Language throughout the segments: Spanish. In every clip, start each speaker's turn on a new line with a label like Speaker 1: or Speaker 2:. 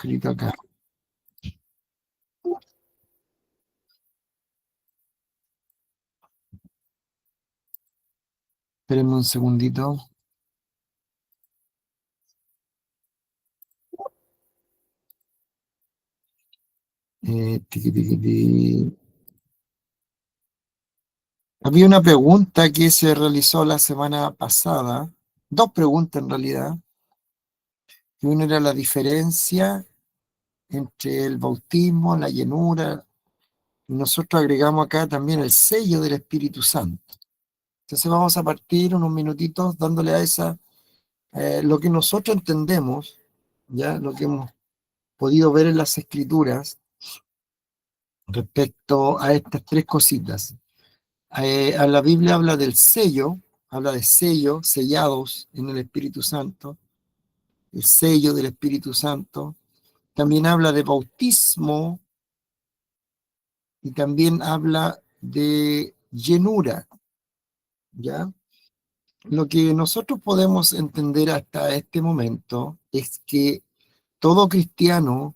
Speaker 1: escrito acá. Espérenme un segundito. Tiqui, tiqui, tiqui. Había una pregunta que se realizó la semana pasada, dos preguntas en realidad. Una era la diferencia entre el bautismo, la llenura, y nosotros agregamos acá también el sello del Espíritu Santo. Entonces vamos a partir unos minutitos dándole a esa, lo que nosotros entendemos, ya lo que hemos podido ver en las Escrituras respecto a estas tres cositas. A la Biblia habla del sello, habla de sello, sellados en el Espíritu Santo, el sello del Espíritu Santo. También habla de bautismo y también habla de llenura, ¿ya? Lo que nosotros podemos entender hasta este momento es que todo cristiano,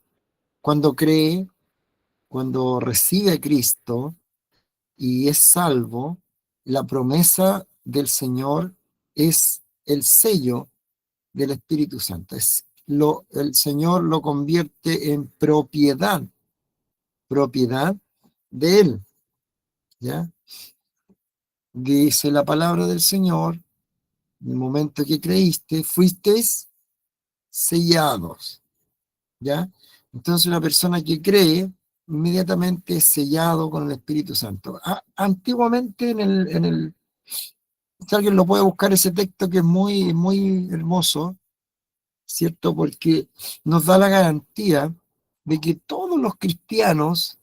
Speaker 1: cuando cree, cuando recibe a Cristo y es salvo, la promesa del Señor es el sello del Espíritu Santo. El Señor lo convierte en propiedad de Él, ¿ya? Dice la palabra del Señor, en el momento que creíste, fuisteis sellados, ¿ya? Entonces una persona que cree, inmediatamente es sellado con el Espíritu Santo. Antiguamente si alguien lo puede buscar ese texto que es muy, muy hermoso, ¿cierto? Porque nos da la garantía de que todos los cristianos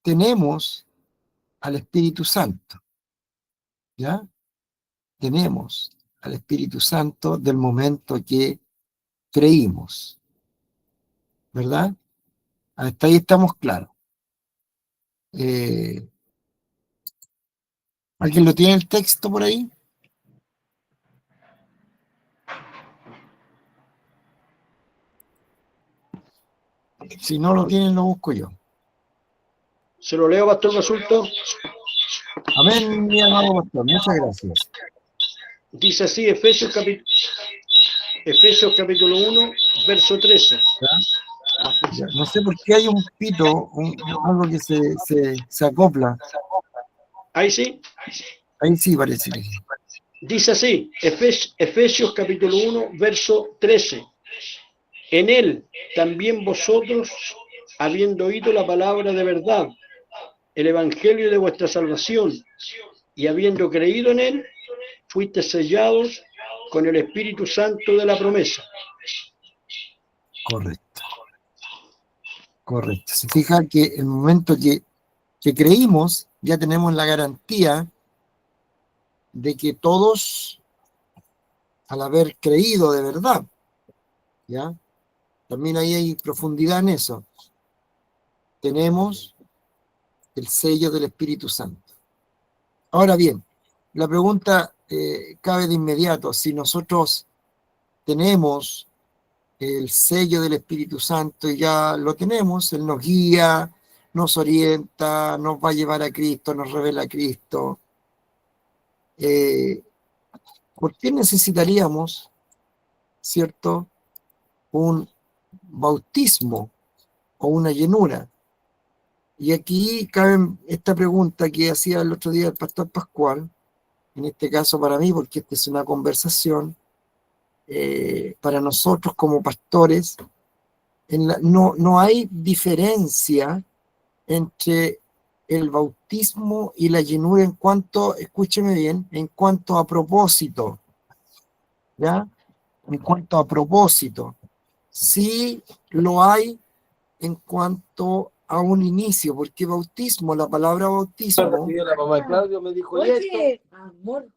Speaker 1: tenemos al Espíritu Santo, ¿ya? Tenemos al Espíritu Santo del momento que creímos, ¿verdad? Hasta ahí estamos claros. ¿Alguien lo tiene el texto por ahí? Si no lo tienen, lo busco yo.
Speaker 2: Se lo leo, pastor, Basulto.
Speaker 1: Amén, mi amado pastor, muchas gracias.
Speaker 2: Dice así, Efesios capítulo 1, verso 13.
Speaker 1: Ya, no sé por qué hay un pito, algo que se acopla.
Speaker 2: Ahí sí.
Speaker 1: Ahí sí parece que sí.
Speaker 2: Dice así, Efesios capítulo 1, verso 13. En él también vosotros, habiendo oído la palabra de verdad, el evangelio de vuestra salvación, y habiendo creído en él, fuisteis sellados con el Espíritu Santo de la promesa.
Speaker 1: Correcto. Correcto. Se fija que el momento que creímos, ya tenemos la garantía de que todos, al haber creído de verdad, ¿ya? También ahí hay profundidad en eso. Tenemos el sello del Espíritu Santo. Ahora bien, la pregunta cabe de inmediato, si nosotros tenemos el sello del Espíritu Santo y ya lo tenemos, Él nos guía, nos orienta, nos va a llevar a Cristo, nos revela a Cristo. ¿Por qué necesitaríamos, cierto, un bautismo o una llenura? Y aquí cabe esta pregunta que hacía el otro día el pastor Pascual, en este caso para mí, porque esta es una conversación para nosotros como pastores. No hay diferencia entre el bautismo y la llenura en cuanto, escúcheme bien, en cuanto a propósito, ¿ya? En cuanto a propósito. Sí lo hay en cuanto a un inicio, porque bautismo, la palabra bautismo...
Speaker 3: La mamá de Claudio me dijo, ¿y esto? Amor.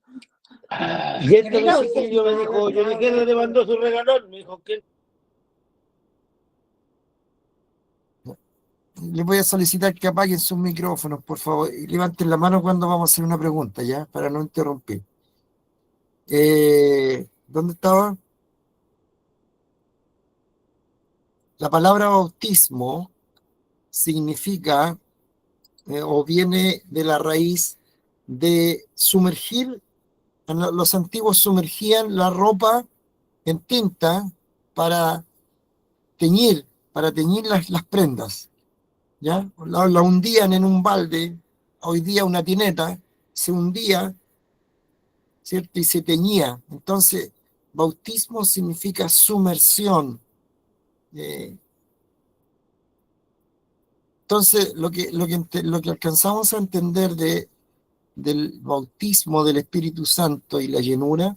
Speaker 3: Y este chiquillo me dijo, yo dije, ¿quién le mandó su regalón? Me dijo, ¿quién?
Speaker 1: Les voy a solicitar que apaguen sus micrófonos, por favor, y levanten la mano cuando vamos a hacer una pregunta, ¿ya? Para no interrumpir. ¿Dónde estaba? La palabra bautismo significa o viene de la raíz de sumergir. Los antiguos sumergían la ropa en tinta para teñir las prendas, ¿ya? La hundían en un balde, hoy día una tineta, se hundía, ¿cierto? Y se teñía. Entonces, bautismo significa sumersión. eh, entonces, lo que alcanzamos a entender del bautismo del Espíritu Santo y la llenura,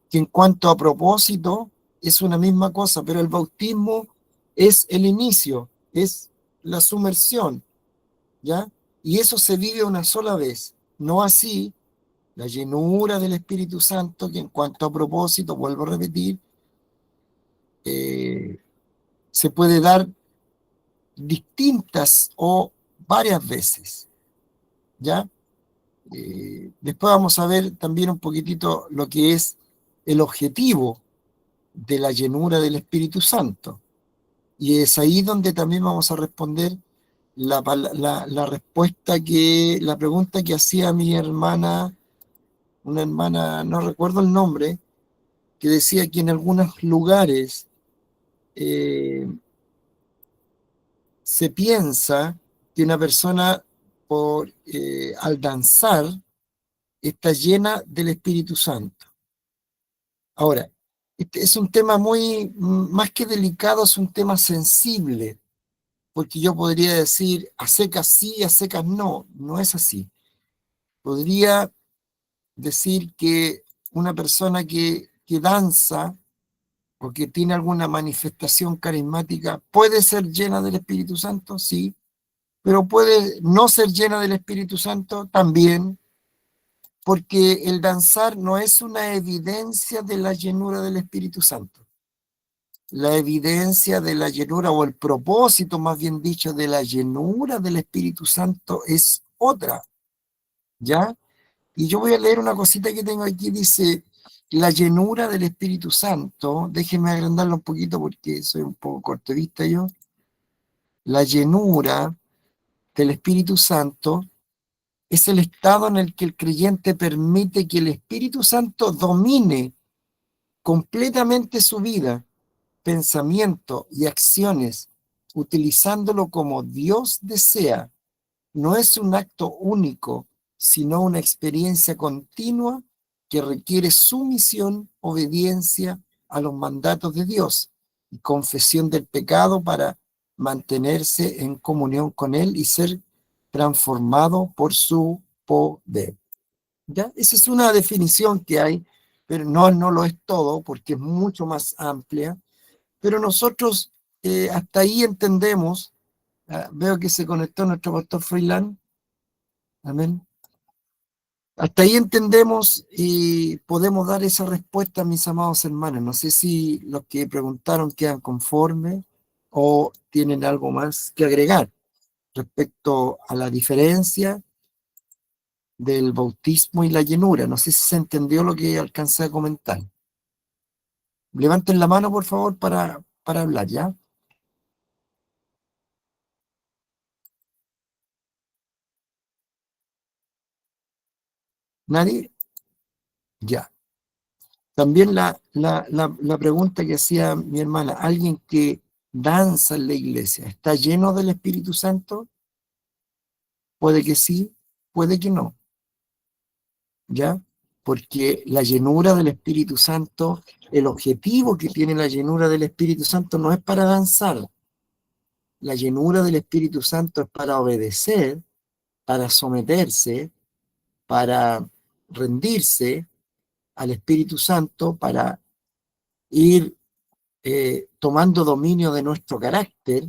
Speaker 1: que en cuanto a propósito es una misma cosa, pero el bautismo es el inicio, es la sumersión, ¿ya? Y eso se vive una sola vez, no así la llenura del Espíritu Santo, que en cuanto a propósito, vuelvo a repetir, eh, se puede dar distintas o varias veces, ¿ya? Después vamos a ver también un poquitito lo que es el objetivo de la llenura del Espíritu Santo. Y es ahí donde también vamos a responder la respuesta la pregunta que hacía mi hermana, una hermana, no recuerdo el nombre, que decía que en algunos lugares se piensa que una persona al danzar está llena del Espíritu Santo. Ahora, este es un tema más que delicado, es un tema sensible, porque yo podría decir a secas sí, a secas no, no es así. Podría decir que una persona que danza o que tiene alguna manifestación carismática puede ser llena del Espíritu Santo, sí, pero puede no ser llena del Espíritu Santo también, porque el danzar no es una evidencia de la llenura del Espíritu Santo. La evidencia de la llenura, o el propósito, más bien dicho, de la llenura del Espíritu Santo es otra, ¿ya? Y yo voy a leer una cosita que tengo aquí, dice, la llenura del Espíritu Santo, déjenme agrandarlo un poquito porque soy un poco corto de vista yo, la llenura del Espíritu Santo es el estado en el que el creyente permite que el Espíritu Santo domine completamente su vida, pensamiento y acciones, utilizándolo como Dios desea. No es un acto único, sino una experiencia continua que requiere sumisión, obediencia a los mandatos de Dios y confesión del pecado para mantenerse en comunión con Él y ser transformado por su poder. ¿Ya? Esa es una definición que hay, pero no lo es todo porque es mucho más amplia. Pero nosotros hasta ahí entendemos. Veo que se conectó nuestro pastor Froilán. Amén. Hasta ahí entendemos y podemos dar esa respuesta, mis amados hermanos. No sé si los que preguntaron quedan conformes o tienen algo más que agregar respecto a la diferencia del bautismo y la llenura. No sé si se entendió lo que alcancé a comentar. Levanten la mano, por favor, para hablar, ¿ya? ¿Nadie? Ya. También la pregunta que hacía mi hermana, ¿alguien que danza en la iglesia está lleno del Espíritu Santo? Puede que sí, puede que no, ¿ya? Porque la llenura del Espíritu Santo, el objetivo que tiene la llenura del Espíritu Santo no es para danzar. La llenura del Espíritu Santo es para obedecer, para someterse, para rendirse al Espíritu Santo, para ir tomando dominio de nuestro carácter.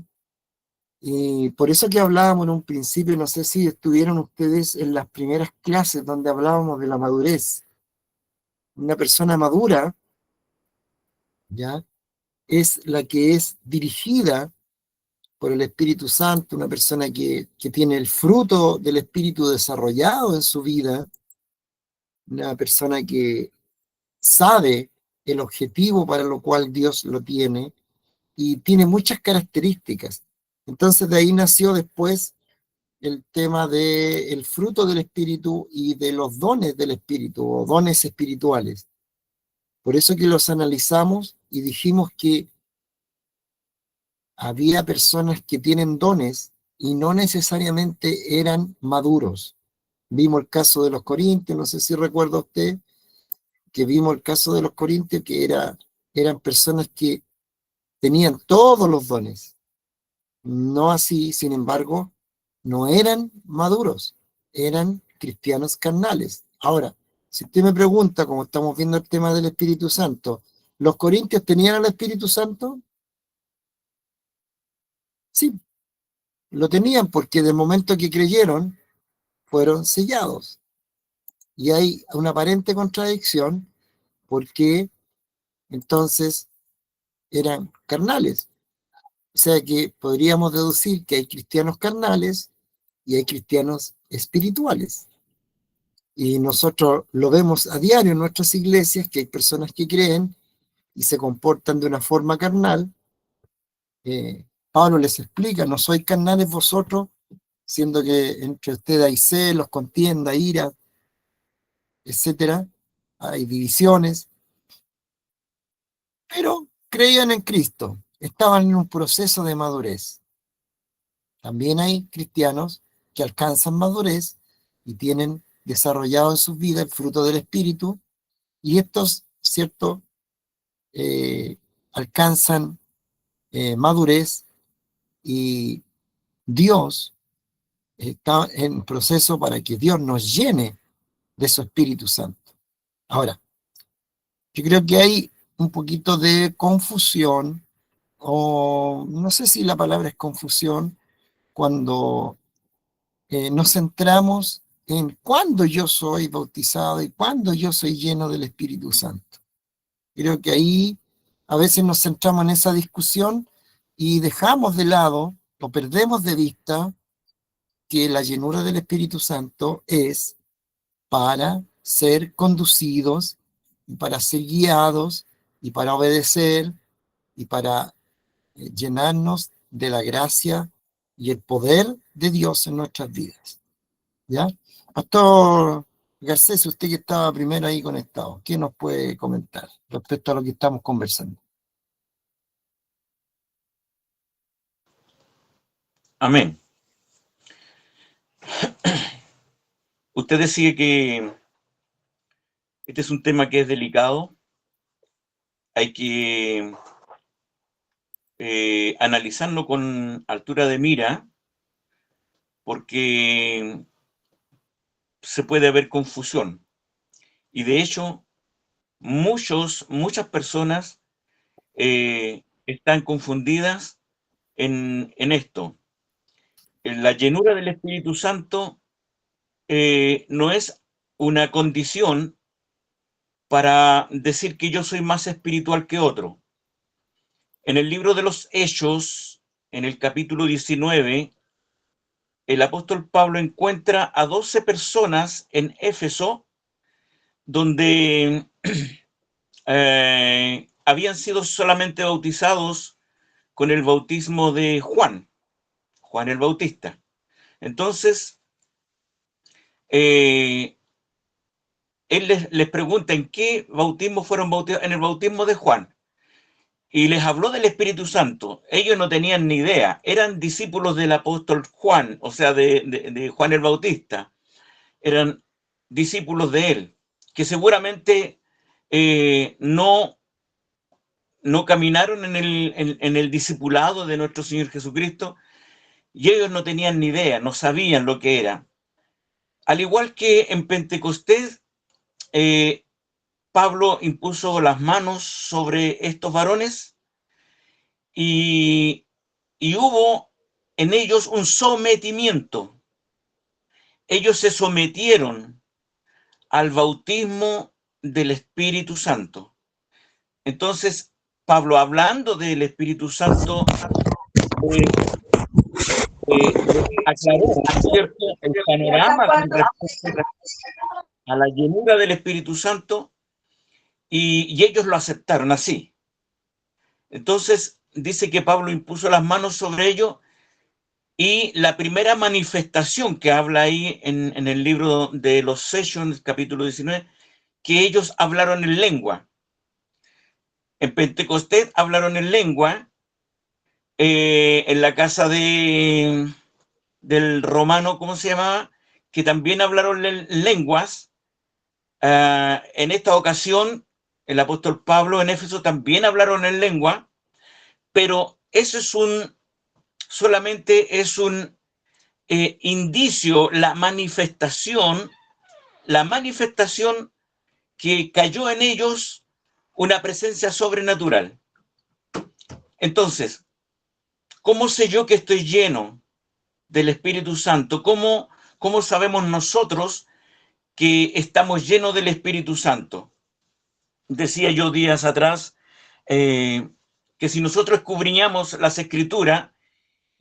Speaker 1: Y por eso que hablábamos en un principio, no sé si estuvieron ustedes en las primeras clases donde hablábamos de la madurez. Una persona madura, ¿ya? Es la que es dirigida por el Espíritu Santo, una persona que tiene el fruto del Espíritu desarrollado en su vida, una persona que sabe el objetivo para lo cual Dios lo tiene y tiene muchas características. Entonces de ahí nació después el tema del fruto del Espíritu y de los dones del Espíritu o dones espirituales. Por eso que los analizamos y dijimos que había personas que tienen dones y no necesariamente eran maduros. Vimos el caso de los corintios, no sé si recuerda usted, que vimos el caso de los corintios, que eran personas que tenían todos los dones. No así, sin embargo, no eran maduros, eran cristianos carnales. Ahora, si usted me pregunta, como estamos viendo el tema del Espíritu Santo, ¿los corintios tenían el Espíritu Santo? Sí, lo tenían porque del momento que creyeron, fueron sellados. Y hay una aparente contradicción porque entonces eran carnales. O sea que podríamos deducir que hay cristianos carnales y hay cristianos espirituales. Y nosotros lo vemos a diario en nuestras iglesias, que hay personas que creen y se comportan de una forma carnal. Pablo les explica, no sois carnales vosotros, siendo que entre ustedes hay celos, contienda, ira, etcétera, hay divisiones, pero creían en Cristo, estaban en un proceso de madurez. También hay cristianos que alcanzan madurez y tienen desarrollado en sus vidas el fruto del Espíritu, y estos, ¿cierto?, alcanzan madurez, y Dios está en proceso para que Dios nos llene de su Espíritu Santo. Ahora, yo creo que hay un poquito de confusión, o no sé si la palabra es confusión, cuando nos centramos en cuándo yo soy bautizado y cuándo yo soy lleno del Espíritu Santo. Creo que ahí a veces nos centramos en esa discusión y dejamos de lado o perdemos de vista que la llenura del Espíritu Santo es para ser conducidos y para ser guiados y para obedecer y para llenarnos de la gracia y el poder de Dios en nuestras vidas. ¿Ya? Pastor Garcés, usted que estaba primero ahí conectado, ¿qué nos puede comentar respecto a lo que estamos conversando?
Speaker 4: Amén. Usted decía que este es un tema que es delicado. Hay que analizarlo con altura de mira, porque se puede haber confusión. Y de hecho, muchas personas están confundidas en esto. La llenura del Espíritu Santo no es una condición para decir que yo soy más espiritual que otro. En el libro de los Hechos, en el capítulo 19, el apóstol Pablo encuentra a 12 personas en Éfeso donde habían sido solamente bautizados con el bautismo de Juan el Bautista. Entonces, él les pregunta en qué bautismo fueron bautizados. En el bautismo de Juan. Y les habló del Espíritu Santo. Ellos no tenían ni idea. Eran discípulos del apóstol Juan, o sea, de Juan el Bautista. Eran discípulos de él, que seguramente no caminaron en el discipulado de nuestro Señor Jesucristo, y ellos no tenían ni idea, no sabían lo que era. Al igual que en Pentecostés, Pablo impuso las manos sobre estos varones y hubo en ellos un sometimiento. Ellos se sometieron al bautismo del Espíritu Santo. Entonces, Pablo, hablando del Espíritu Santo, aclaró, ¿cierto?, el panorama con respecto a la llenura del Espíritu Santo, y ellos lo aceptaron así. Entonces, dice que Pablo impuso las manos sobre ellos y la primera manifestación que habla ahí en el libro de los Hechos, capítulo 19, que ellos hablaron en lengua. En Pentecostés hablaron en lengua, en la casa del romano, ¿cómo se llamaba? Que también hablaron lenguas. En esta ocasión, el apóstol Pablo en Éfeso también hablaron en lengua, pero eso es solamente es un indicio, la manifestación que cayó en ellos una presencia sobrenatural. Entonces, ¿cómo sé yo que estoy lleno del Espíritu Santo? ¿Cómo sabemos nosotros que estamos llenos del Espíritu Santo? Decía yo días atrás que si nosotros escudriñamos las Escrituras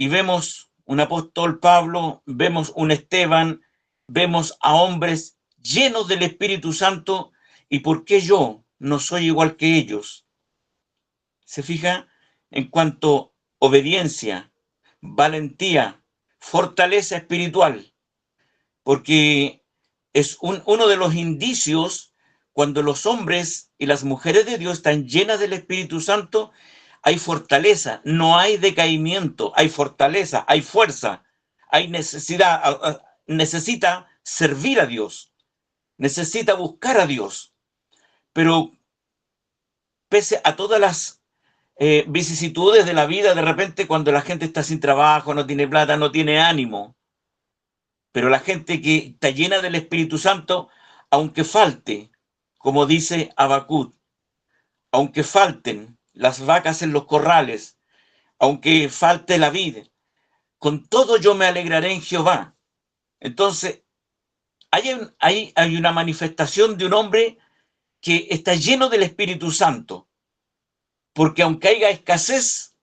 Speaker 4: y vemos un apóstol Pablo, vemos un Esteban, vemos a hombres llenos del Espíritu Santo, ¿y por qué yo no soy igual que ellos? ¿Se fija? En cuanto a obediencia, valentía, fortaleza espiritual, porque es uno de los indicios cuando los hombres y las mujeres de Dios están llenas del Espíritu Santo, hay fortaleza, no hay decaimiento, hay fortaleza, hay fuerza, hay necesidad, necesita servir a Dios, necesita buscar a Dios, pero pese a todas las vicisitudes de la vida, de repente cuando la gente está sin trabajo, no tiene plata, no tiene ánimo, pero la gente que está llena del Espíritu Santo, aunque falte, como dice Habacuc, aunque falten las vacas en los corrales, aunque falte la vid, con todo yo me alegraré en Jehová. Entonces, hay una manifestación de un hombre que está lleno del Espíritu Santo, porque aunque haya escasez,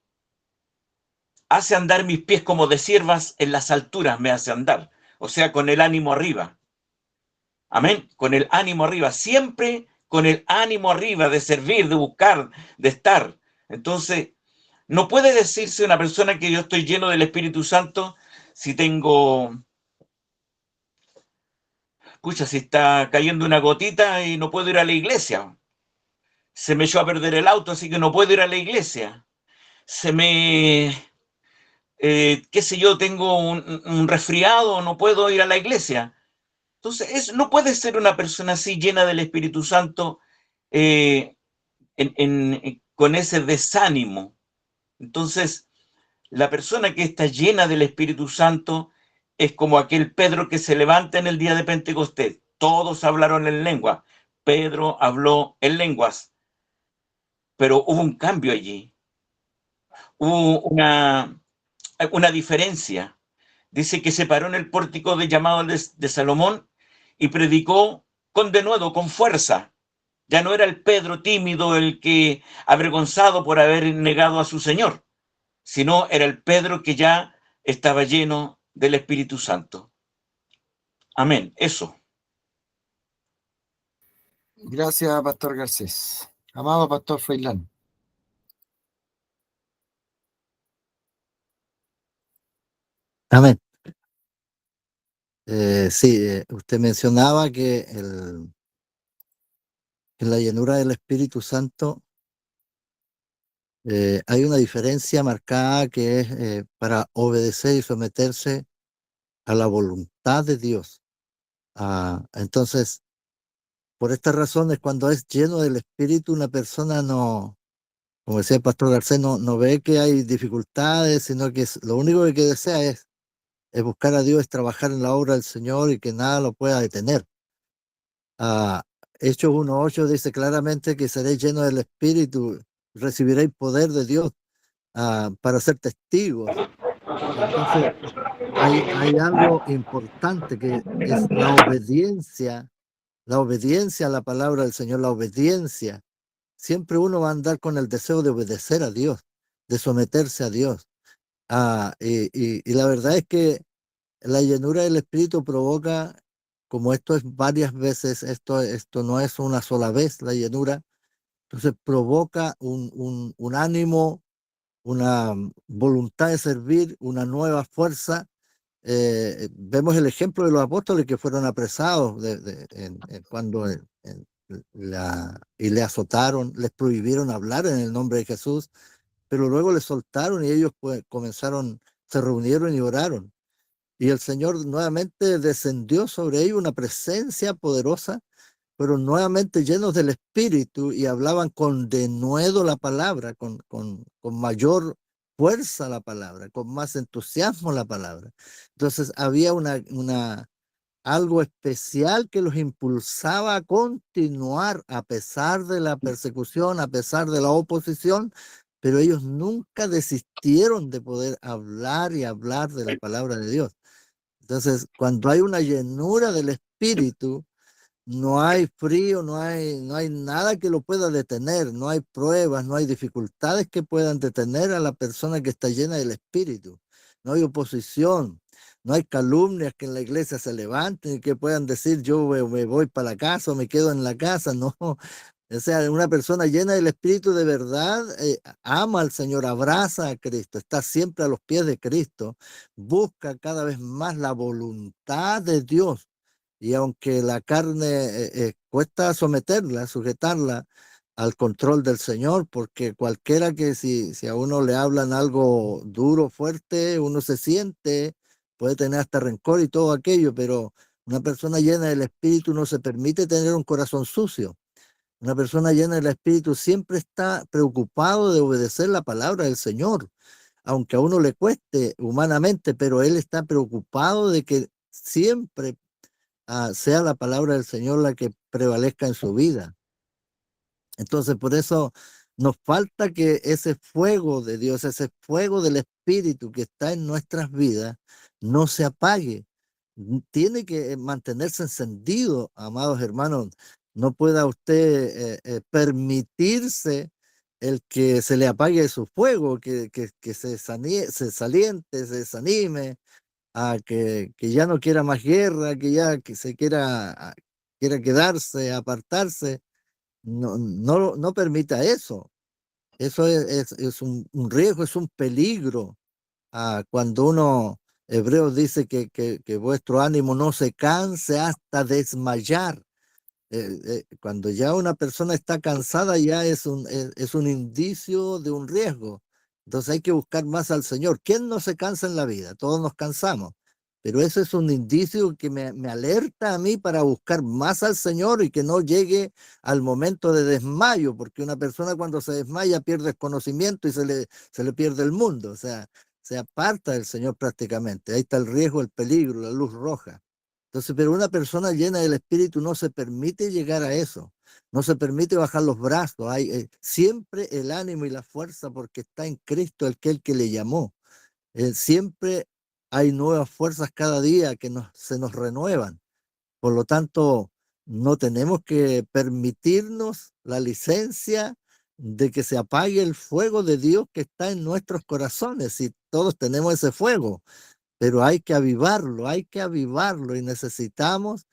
Speaker 4: hace andar mis pies como de siervas, en las alturas me hace andar, o sea, con el ánimo arriba. Amén, con el ánimo arriba, siempre con el ánimo arriba de servir, de buscar, de estar. Entonces, no puede decirse una persona que yo estoy lleno del Espíritu Santo si si está cayendo una gotita y no puedo ir a la iglesia. Se me echó a perder el auto, así que no puedo ir a la iglesia. Qué sé yo, tengo un resfriado, no puedo ir a la iglesia. Entonces, no puede ser una persona así llena del Espíritu Santo eh, con ese desánimo. Entonces, la persona que está llena del Espíritu Santo es como aquel Pedro que se levanta en el día de Pentecostés. Todos hablaron en lengua. Pedro habló en lenguas, pero hubo un cambio allí. Hubo una diferencia. Dice que se paró en el pórtico de llamado de Salomón y predicó con denuedo, con fuerza. Ya no era el Pedro tímido, el que avergonzado por haber negado a su Señor, sino era el Pedro que ya estaba lleno del Espíritu Santo. Amén. Eso.
Speaker 1: Gracias, Pastor Garcés. Amado Pastor Feilán.
Speaker 5: Amén. Sí, usted mencionaba que en la llenura del Espíritu Santo hay una diferencia marcada que es para obedecer y someterse a la voluntad de Dios. Entonces, por estas razones, cuando es lleno del Espíritu, una persona no, como decía el Pastor Garcés, no ve que hay dificultades, sino que lo único que desea es buscar a Dios, es trabajar en la obra del Señor y que nada lo pueda detener. Hechos 1:8 dice claramente que seréis llenos del Espíritu, recibiréis poder de Dios para ser testigos. Entonces, hay algo importante que es la obediencia a la palabra del Señor, la obediencia. Siempre uno va a andar con el deseo de obedecer a Dios, de someterse a Dios. Y la verdad es que la llenura del Espíritu provoca, como esto es varias veces, esto no es una sola vez la llenura, entonces provoca un ánimo una voluntad de servir, una nueva fuerza. Vemos el ejemplo de los apóstoles que fueron apresados cuando y le azotaron, les prohibieron hablar en el nombre de Jesús, pero luego les soltaron y ellos pues comenzaron, se reunieron y oraron. Y el Señor nuevamente descendió sobre ellos una presencia poderosa, pero nuevamente llenos del Espíritu y hablaban con denuedo la palabra, con mayor fuerza la palabra, con más entusiasmo la palabra. Entonces había algo especial que los impulsaba a continuar a pesar de la persecución, a pesar de la oposición, pero ellos nunca desistieron de poder hablar y hablar de la palabra de Dios. Entonces, cuando hay una llenura del Espíritu, no hay frío, no hay nada que lo pueda detener, no hay pruebas, no hay dificultades que puedan detener a la persona que está llena del Espíritu. No hay oposición, no hay calumnias que en la iglesia se levanten y que puedan decir yo me voy para la casa o me quedo en la casa, no. O sea, una persona llena del Espíritu de verdad ama al Señor, abraza a Cristo, está siempre a los pies de Cristo, busca cada vez más la voluntad de Dios. Y aunque la carne cuesta someterla, sujetarla al control del Señor, porque cualquiera que si a uno le hablan algo duro, fuerte, uno se siente, puede tener hasta rencor y todo aquello, pero una persona llena del Espíritu no se permite tener un corazón sucio. Una persona llena del Espíritu siempre está preocupado de obedecer la palabra del Señor, aunque a uno le cueste humanamente, pero él está preocupado de que siempre sea la palabra del Señor la que prevalezca en su vida. Entonces, por eso nos falta que ese fuego de Dios, ese fuego del Espíritu que está en nuestras vidas, no se apague. Tiene que mantenerse encendido, amados hermanos. No pueda usted permitirse el que se le apague su fuego, que se saliente, se desanime, que ya no quiera más guerra, que se quiera quedarse, apartarse. No permita eso. Eso es un riesgo, es un peligro. Cuando Hebreos dice que vuestro ánimo no se canse hasta desmayar. Cuando ya una persona está cansada, ya es un indicio de un riesgo. Entonces hay que buscar más al Señor. ¿Quién no se cansa en la vida? Todos nos cansamos. Pero eso es un indicio que me alerta a mí para buscar más al Señor y que no llegue al momento de desmayo, porque una persona cuando se desmaya pierde el conocimiento y se le pierde el mundo. O sea, se aparta del Señor prácticamente. Ahí está el riesgo, el peligro, la luz roja. Entonces, pero una persona llena del Espíritu no se permite llegar a eso, no se permite bajar los brazos. Hay siempre el ánimo y la fuerza porque está en Cristo el que le llamó. Siempre hay nuevas fuerzas cada día que se nos renuevan. Por lo tanto, no tenemos que permitirnos la licencia de que se apague el fuego de Dios que está en nuestros corazones. Y todos tenemos ese fuego, pero hay que avivarlo y necesitamos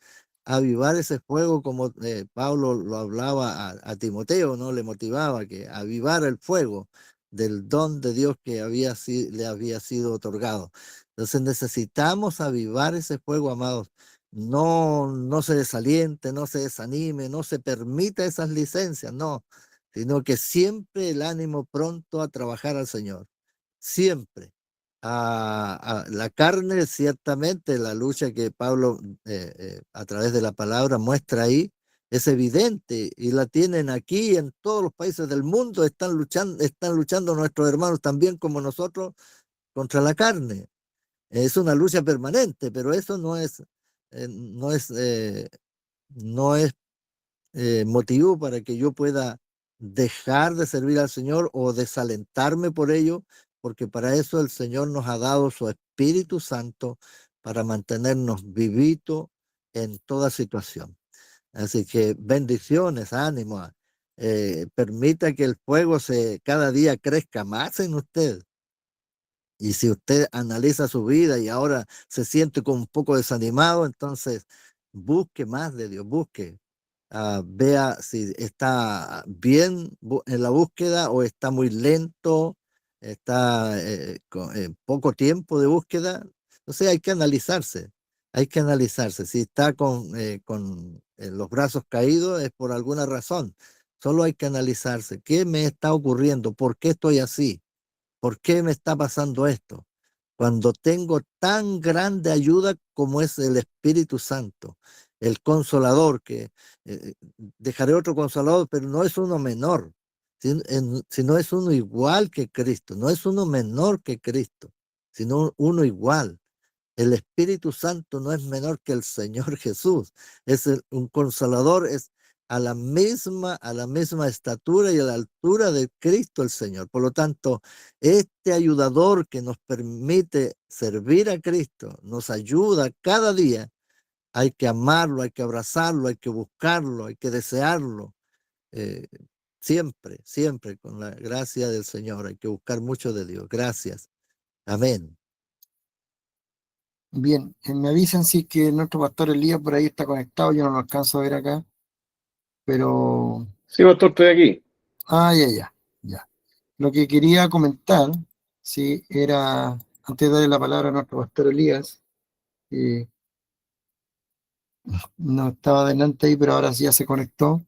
Speaker 5: avivar ese fuego como Pablo lo hablaba a Timoteo, ¿no? Le motivaba que avivara el fuego del don de Dios que le había sido otorgado. Entonces necesitamos avivar ese fuego, amados. No se desaliente, no se desanime, no se permita esas licencias, no, sino que siempre el ánimo pronto a trabajar al Señor, siempre. La carne, ciertamente, la lucha que Pablo a través de la palabra muestra ahí, es evidente y la tienen aquí en todos los países del mundo, están luchando nuestros hermanos también como nosotros contra la carne. Es una lucha permanente, pero eso eh, no es, eh, no es motivo para que yo pueda dejar de servir al Señor o desalentarme por ello, porque para eso el Señor nos ha dado su Espíritu Santo para mantenernos vivitos en toda situación. Así que bendiciones, ánimo. Permita que el fuego cada día crezca más en usted. Y si usted analiza su vida y ahora se siente como un poco desanimado, entonces busque más de Dios, busque. Vea si está bien en la búsqueda o está muy lento, está en poco tiempo de búsqueda. Entonces hay que analizarse. Si está con los brazos caídos es por alguna razón. Solo hay que analizarse. ¿Qué me está ocurriendo? ¿Por qué estoy así? ¿Por qué me está pasando esto? Cuando tengo tan grande ayuda como es el Espíritu Santo, el Consolador, que dejaré otro Consolador, pero no es uno menor, sino es uno igual que Cristo, no es uno menor que Cristo, sino uno igual. El Espíritu Santo no es menor que el Señor Jesús, un Consolador, es a la misma estatura y a la altura de Cristo el Señor. Por lo tanto, este ayudador que nos permite servir a Cristo, nos ayuda cada día. Hay que amarlo, hay que abrazarlo, hay que buscarlo, hay que desearlo. eh, siempre con la gracia del Señor. Hay que buscar mucho de Dios. Gracias. Amén.
Speaker 1: Bien, me avisan si es que nuestro pastor Elías por ahí está conectado, yo no lo alcanzo a ver acá, pero...
Speaker 2: Sí, pastor, estoy aquí.
Speaker 1: Ya. Lo que quería comentar, sí, era, antes de darle la palabra a nuestro pastor Elías, no estaba adelante ahí, pero ahora sí ya se conectó,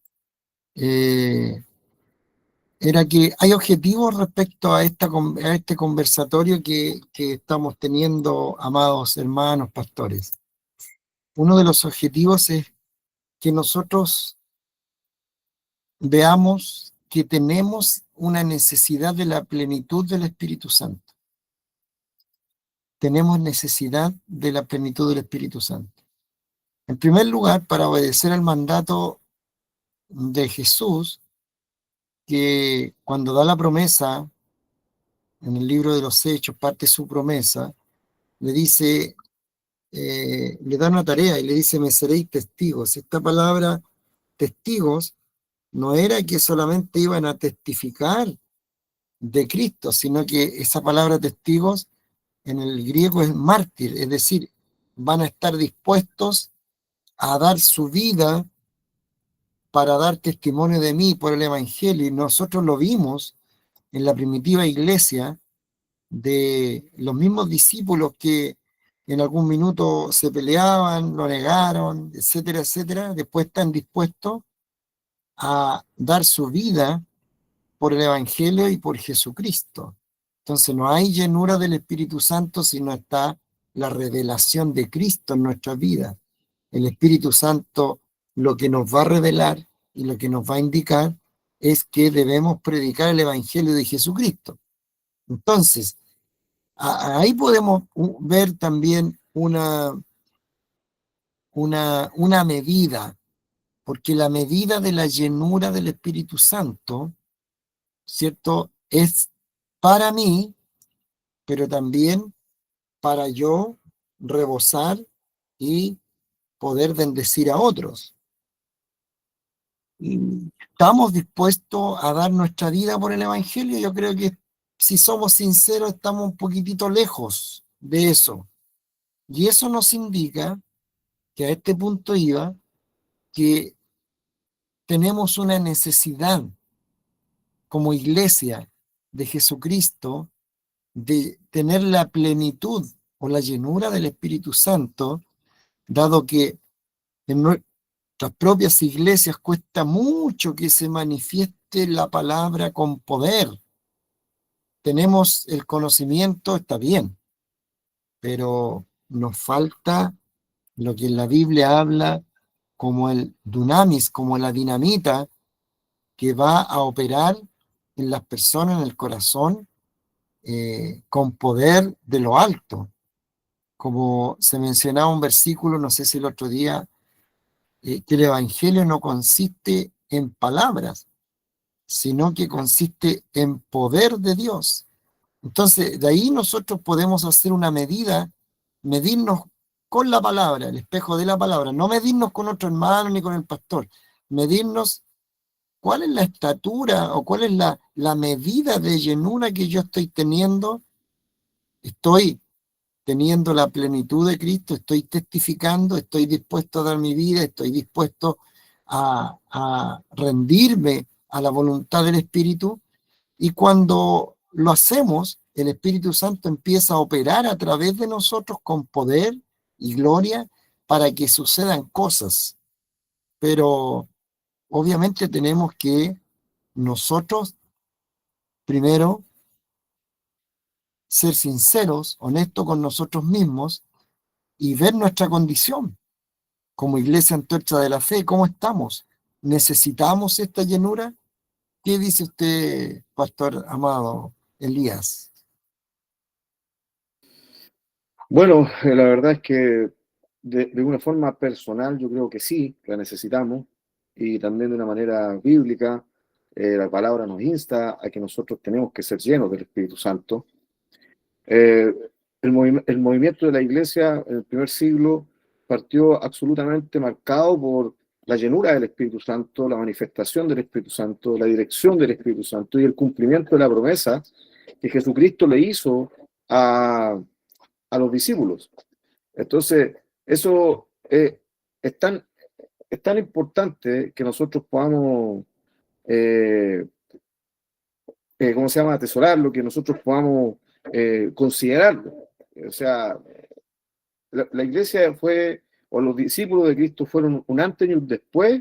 Speaker 1: era que hay objetivos respecto a este conversatorio que estamos teniendo, amados hermanos pastores. Uno de los objetivos es que nosotros veamos que tenemos una necesidad de la plenitud del Espíritu Santo. Tenemos necesidad de la plenitud del Espíritu Santo. En primer lugar, para obedecer al mandato de Jesús, que cuando da la promesa, en el libro de los Hechos, parte de su promesa, le dice, le da una tarea y le dice, me seréis testigos. Esta palabra, testigos, no era que solamente iban a testificar de Cristo, sino que esa palabra testigos en el griego es mártir, es decir, van a estar dispuestos a dar su vida para dar testimonio de mí por el Evangelio. Y nosotros lo vimos en la primitiva iglesia de los mismos discípulos que en algún minuto se peleaban, lo negaron, etcétera, etcétera. Después están dispuestos a dar su vida por el Evangelio y por Jesucristo. Entonces no hay llenura del Espíritu Santo si no está la revelación de Cristo en nuestra vida. El Espíritu Santo lo que nos va a revelar y lo que nos va a indicar es que debemos predicar el Evangelio de Jesucristo. Entonces, ahí podemos ver también una medida, porque la medida de la llenura del Espíritu Santo, ¿cierto?, es para mí, pero también para yo rebosar y poder bendecir a otros. ¿Estamos dispuestos a dar nuestra vida por el Evangelio? Yo creo que si somos sinceros estamos un poquitito lejos de eso. Y eso nos indica que a este punto iba, que tenemos una necesidad como iglesia de Jesucristo de tener la plenitud o la llenura del Espíritu Santo, dado que en nuestras propias iglesias cuesta mucho que se manifieste la palabra con poder. Tenemos el conocimiento, está bien, pero nos falta lo que en la Biblia habla como el dunamis, como la dinamita que va a operar en las personas, en el corazón, con poder de lo alto. Como se mencionaba un versículo, no sé si el otro día, que el Evangelio no consiste en palabras, sino que consiste en poder de Dios. Entonces, de ahí nosotros podemos hacer una medida, medirnos con la palabra, el espejo de la palabra, no medirnos con otro hermano ni con el pastor, medirnos cuál es la estatura o cuál es la medida de llenura que yo estoy teniendo. Estoy teniendo la plenitud de Cristo, estoy testificando, estoy dispuesto a dar mi vida, estoy dispuesto a rendirme a la voluntad del Espíritu. Y cuando lo hacemos, el Espíritu Santo empieza a operar a través de nosotros con poder y gloria para que sucedan cosas. Pero obviamente tenemos que nosotros, primero, ser sinceros, honestos con nosotros mismos y ver nuestra condición como Iglesia Antorcha de la Fe, cómo estamos. ¿Necesitamos esta llenura? ¿Qué dice usted, pastor amado Elías?
Speaker 6: Bueno, la verdad es que de una forma personal yo creo que sí, la necesitamos, y también de una manera bíblica, la palabra nos insta a que nosotros tenemos que ser llenos del Espíritu Santo. El movimiento de la Iglesia en el primer siglo partió absolutamente marcado por la llenura del Espíritu Santo, la manifestación del Espíritu Santo, la dirección del Espíritu Santo y el cumplimiento de la promesa que Jesucristo le hizo a los discípulos. Entonces, eso es tan importante que nosotros podamos, ¿cómo se llama?, atesorarlo, que nosotros podamos considerarlo. O sea, la iglesia fue, o los discípulos de Cristo fueron un antes y un después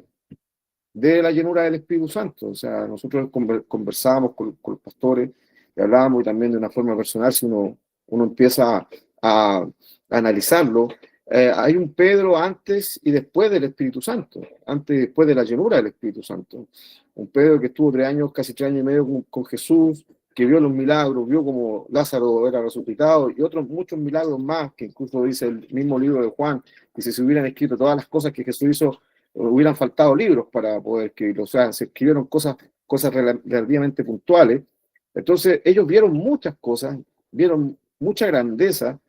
Speaker 6: de la llenura del Espíritu Santo. O sea, nosotros conversábamos con los pastores y hablábamos, y también de una forma personal, si uno empieza a analizarlo, hay un Pedro antes y después del Espíritu Santo, antes y después de la llenura del Espíritu Santo. Un Pedro que estuvo 3 años, casi 3 años y medio con Jesús, que vio los milagros, vio como Lázaro era resucitado y otros muchos milagros más, que incluso dice el mismo libro de Juan, que si se hubieran escrito todas las cosas que Jesús hizo, hubieran faltado libros para poder escribirlo. O sea, se escribieron cosas relativamente puntuales. Entonces ellos vieron muchas cosas, vieron mucha grandeza,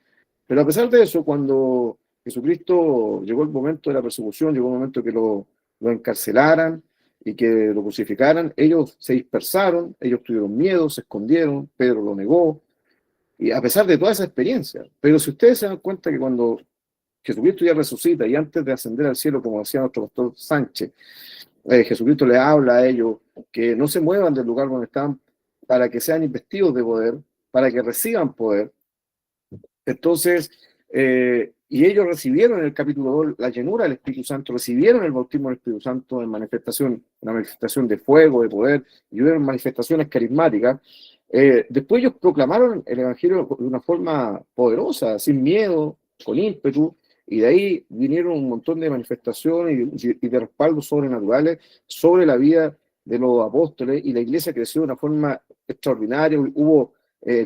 Speaker 6: pero a pesar de eso, cuando Jesucristo llegó el momento de la persecución, llegó el momento que lo encarcelaran y que lo crucificaran, ellos se dispersaron, ellos tuvieron miedo, se escondieron, Pedro lo negó, y a pesar de toda esa experiencia. Pero si ustedes se dan cuenta que cuando Jesucristo ya resucita y antes de ascender al cielo, como decía nuestro pastor Sánchez, Jesucristo les habla a ellos que no se muevan del lugar donde están para que sean investidos de poder, para que reciban poder. Entonces, y ellos recibieron en el capítulo 2 la llenura del Espíritu Santo, recibieron el bautismo del Espíritu Santo en manifestación, una manifestación de fuego, de poder, y hubieron manifestaciones carismáticas. Después ellos proclamaron el Evangelio de una forma poderosa, sin miedo, con ímpetu, y de ahí vinieron un montón de manifestaciones y de respaldos sobrenaturales sobre la vida de los apóstoles, y la iglesia creció de una forma extraordinaria. Hubo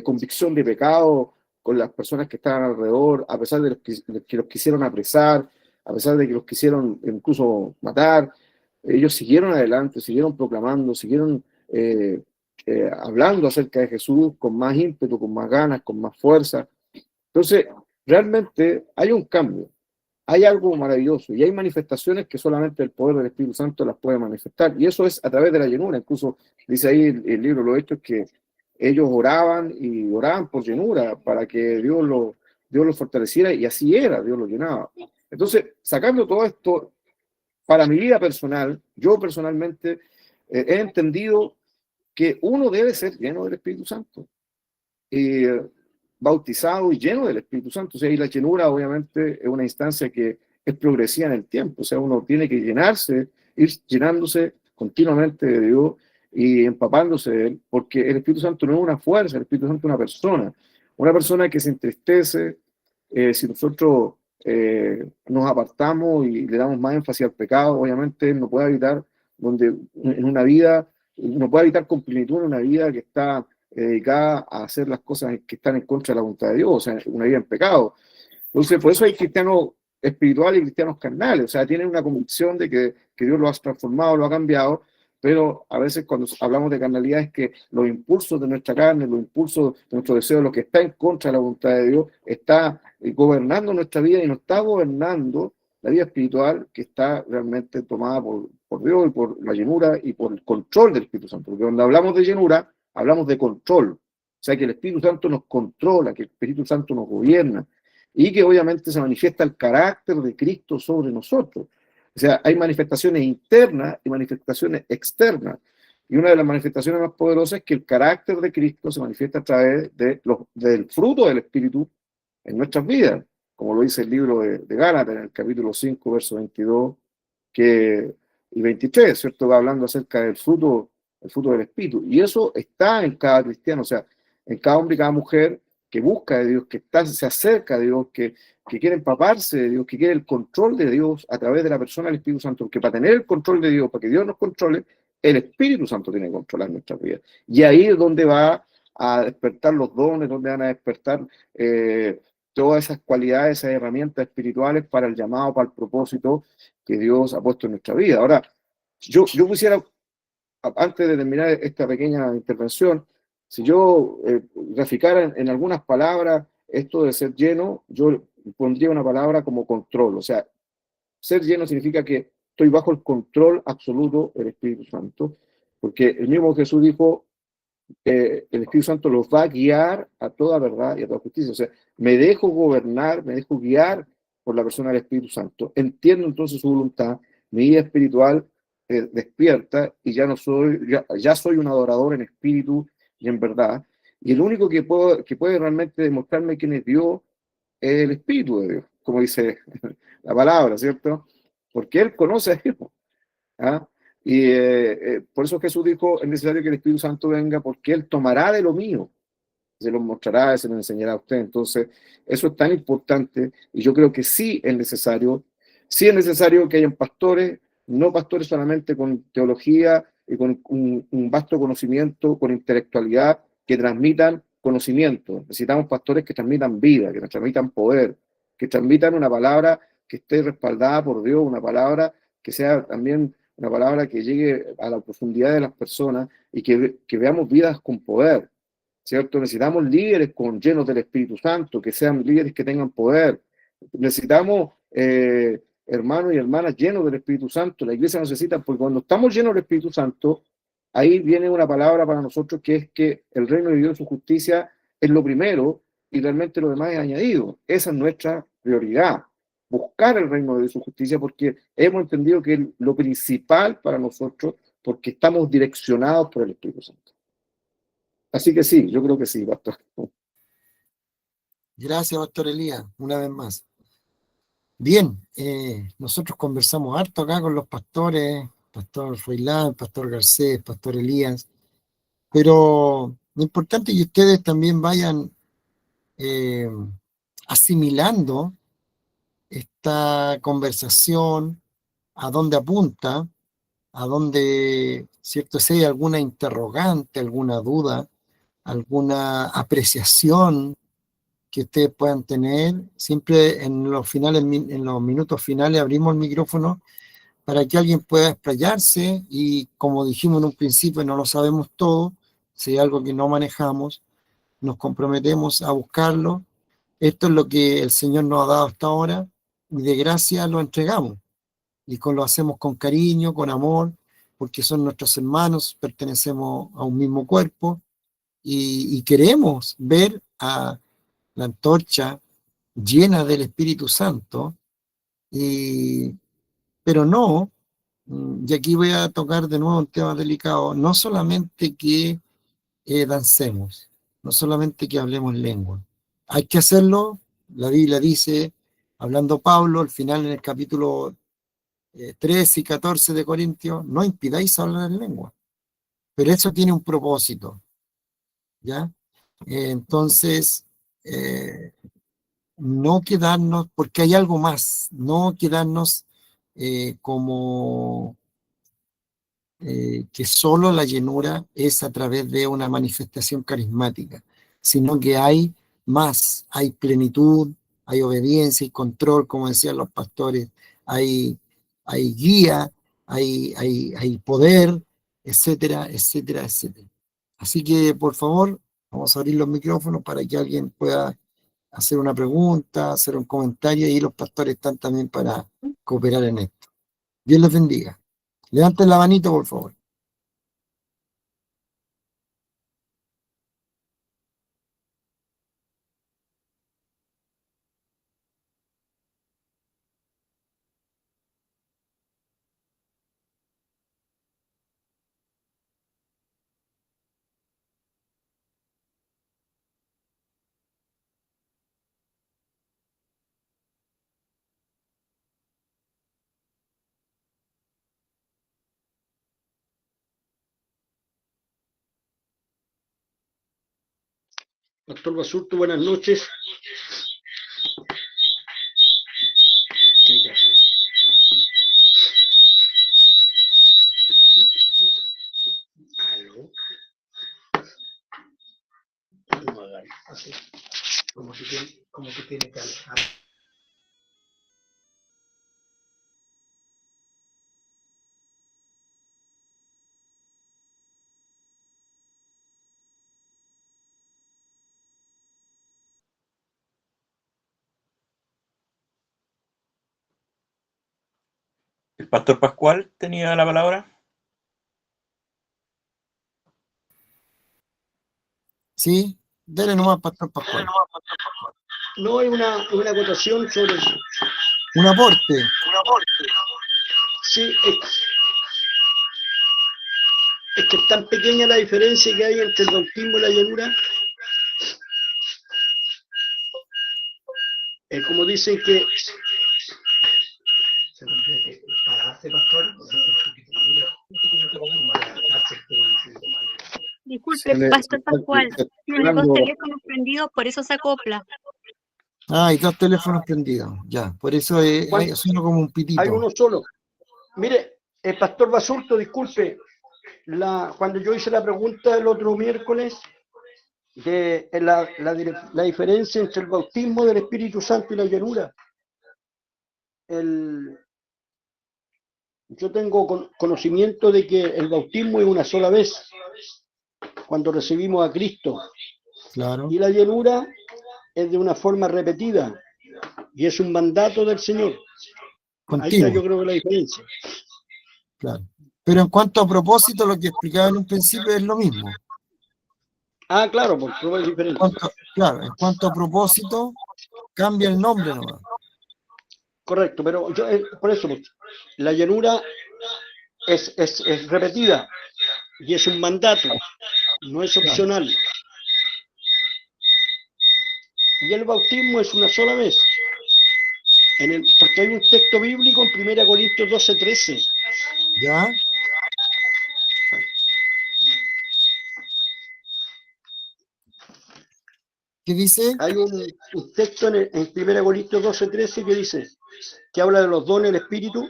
Speaker 6: convicción de pecado con las personas que estaban alrededor, a pesar de que los quisieron apresar, a pesar de que los quisieron incluso matar. Ellos siguieron adelante, siguieron proclamando, siguieron hablando acerca de Jesús con más ímpetu, con más ganas, con más fuerza. Entonces, realmente hay un cambio, hay algo maravilloso, y hay manifestaciones que solamente el poder del Espíritu Santo las puede manifestar, y eso es a través de la llenura. Incluso dice ahí el libro Los Hechos que ellos oraban y oraban por llenura para que Dios los fortaleciera, y así era, Dios los llenaba. Entonces, sacando todo esto, para mi vida personal, yo personalmente he entendido que uno debe ser lleno del Espíritu Santo, bautizado y lleno del Espíritu Santo. O sea, y la llenura obviamente es una instancia que es progresiva en el tiempo. O sea, uno tiene que llenarse, ir llenándose continuamente de Dios y empapándose de Él, porque el Espíritu Santo no es una fuerza, el Espíritu Santo es una persona que se entristece si nosotros nos apartamos y le damos más énfasis al pecado. Obviamente no puede habitar en una vida, no puede habitar con plenitud en una vida que está dedicada a hacer las cosas que están en contra de la voluntad de Dios, o sea, una vida en pecado. Entonces, por eso hay cristianos espirituales y cristianos carnales. O sea, tienen una convicción de que Dios lo ha transformado, lo ha cambiado, pero a veces cuando hablamos de carnalidad es que los impulsos de nuestra carne, los impulsos de nuestro deseo, lo que está en contra de la voluntad de Dios, está gobernando nuestra vida y no está gobernando la vida espiritual, que está realmente tomada por Dios y por la llenura y por el control del Espíritu Santo. Porque cuando hablamos de llenura, hablamos de control. O sea, que el Espíritu Santo nos controla, que el Espíritu Santo nos gobierna, y que obviamente se manifiesta el carácter de Cristo sobre nosotros. O sea, hay manifestaciones internas y manifestaciones externas. Y una de las manifestaciones más poderosas es que el carácter de Cristo se manifiesta a través del fruto del Espíritu en nuestras vidas, como lo dice el libro de Gálatas en el capítulo 5, verso 22 y 23, ¿cierto? Va hablando acerca del fruto, el fruto del Espíritu. Y eso está en cada cristiano, o sea, en cada hombre y cada mujer que busca de Dios, se acerca a Dios, que quiere empaparse de Dios, que quiere el control de Dios a través de la persona del Espíritu Santo, porque para tener el control de Dios, para que Dios nos controle, el Espíritu Santo tiene que controlar nuestras vidas. Y ahí es donde va a despertar los dones, donde van a despertar todas esas cualidades, esas herramientas espirituales para el llamado, para el propósito que Dios ha puesto en nuestra vida. Ahora, yo quisiera, antes de terminar esta pequeña intervención, si yo graficara en algunas palabras esto de ser lleno, yo pondría una palabra como control. O sea, ser lleno significa que estoy bajo el control absoluto del Espíritu Santo, porque el mismo Jesús dijo, el Espíritu Santo los va a guiar a toda verdad y a toda justicia. O sea, me dejo gobernar, me dejo guiar por la persona del Espíritu Santo. Entiendo entonces su voluntad, mi vida espiritual despierta y ya no soy, ya soy un adorador en espíritu y en verdad. Y el único que puede realmente demostrarme quién es Dios es el Espíritu de Dios, como dice la palabra, ¿cierto? Porque Él conoce a Dios. ¿Ah? Y por eso Jesús dijo, es necesario que el Espíritu Santo venga porque Él tomará de lo mío, se lo mostrará, se lo enseñará a usted. Entonces, eso es tan importante y yo creo que sí es necesario que hayan pastores, no pastores solamente con teología y con un vasto conocimiento, con intelectualidad, que transmitan conocimiento. Necesitamos pastores que transmitan vida, que nos transmitan poder, que transmitan una palabra que esté respaldada por Dios, una palabra que sea también una palabra que llegue a la profundidad de las personas y que veamos vidas con poder, ¿cierto? Necesitamos líderes llenos del Espíritu Santo, que sean líderes que tengan poder. Necesitamos hermanos y hermanas llenos del Espíritu Santo. La iglesia necesita, porque cuando estamos llenos del Espíritu Santo, ahí viene una palabra para nosotros que es que el reino de Dios y su justicia es lo primero y realmente lo demás es añadido. Esa es nuestra prioridad, buscar el reino de Dios y su justicia, porque hemos entendido que es lo principal para nosotros, porque estamos direccionados por el Espíritu Santo. Así que sí, yo creo que sí, pastor.
Speaker 1: Gracias, Pastor Elías, una vez más. Bien, nosotros conversamos harto acá con los pastores, Pastor Froilán, Pastor Garcés, Pastor Elías, pero lo importante es que ustedes también vayan asimilando esta conversación, a dónde apunta, a dónde, ¿cierto? Si hay alguna interrogante, alguna duda, alguna apreciación que ustedes puedan tener, siempre en los finales, en los minutos finales abrimos el micrófono para que alguien pueda explayarse y como dijimos en un principio, no lo sabemos todo, si hay algo que no manejamos, nos comprometemos a buscarlo. Esto es lo que el Señor nos ha dado hasta ahora y de gracia lo entregamos y lo hacemos con cariño, con amor, porque son nuestros hermanos, pertenecemos a un mismo cuerpo y queremos ver a la antorcha llena del Espíritu Santo, pero no, y aquí voy a tocar de nuevo un tema delicado, no solamente que dancemos, no solamente que hablemos lengua, hay que hacerlo, la Biblia dice, hablando Pablo, al final en el capítulo 13 y 14 de Corintios, no impidáis hablar en lengua, pero eso tiene un propósito, ¿ya? Entonces, no quedarnos, porque hay algo más, no quedarnos como que solo la llenura es a través de una manifestación carismática, sino que hay más, hay plenitud, hay obediencia y control, como decían los pastores, hay guía, hay poder, etcétera, etcétera, etcétera. Así que, por favor, vamos a abrir los micrófonos para que alguien pueda hacer una pregunta, hacer un comentario, y los pastores están también para cooperar en esto. Dios les bendiga. Levanten la manito, por favor.
Speaker 2: Pastor Basurto, buenas noches. Aló. No hagan así. Como que tiene que alejar.
Speaker 4: ¿El pastor Pascual tenía la palabra?
Speaker 1: Sí, dele nomás, Pastor Pascual.
Speaker 2: No, hay una acotación sobre eso.
Speaker 1: Un aporte.
Speaker 2: Sí, es que es tan pequeña la diferencia que hay entre el bautismo y la llenura. Es como dicen que... Se tendría que pararse, pastor.
Speaker 7: Disculpe, Pastor Pascual, tiene dos teléfonos prendidos, por eso se acopla.
Speaker 1: Ah, hay dos teléfonos prendidos. Ya, por eso suena como un pitito.
Speaker 2: Hay uno solo. Mire, el pastor Basurto, disculpe, cuando yo hice la pregunta el otro miércoles de la diferencia entre el bautismo del Espíritu Santo y la llenura, yo tengo conocimiento de que el bautismo es una sola vez, cuando recibimos a Cristo.
Speaker 1: Claro.
Speaker 2: Y la llenura es de una forma repetida, y es un mandato del Señor.
Speaker 1: Continuo.
Speaker 2: Ahí está, yo creo que la diferencia.
Speaker 1: Claro. Pero en cuanto a propósito, lo que explicaba en un principio es lo mismo.
Speaker 2: Ah, claro, por prueba es diferente.
Speaker 1: En cuanto a propósito, cambia el nombre nomás.
Speaker 2: Correcto, pero por eso, la llenura es repetida y es un mandato, no es opcional. Y el bautismo es una sola vez. Porque hay un texto bíblico en 1 Corintios 12:13.
Speaker 1: ¿Ya? ¿Qué dice?
Speaker 2: Hay un texto en 1 Corintios 12:13 que dice, que habla de los dones del Espíritu,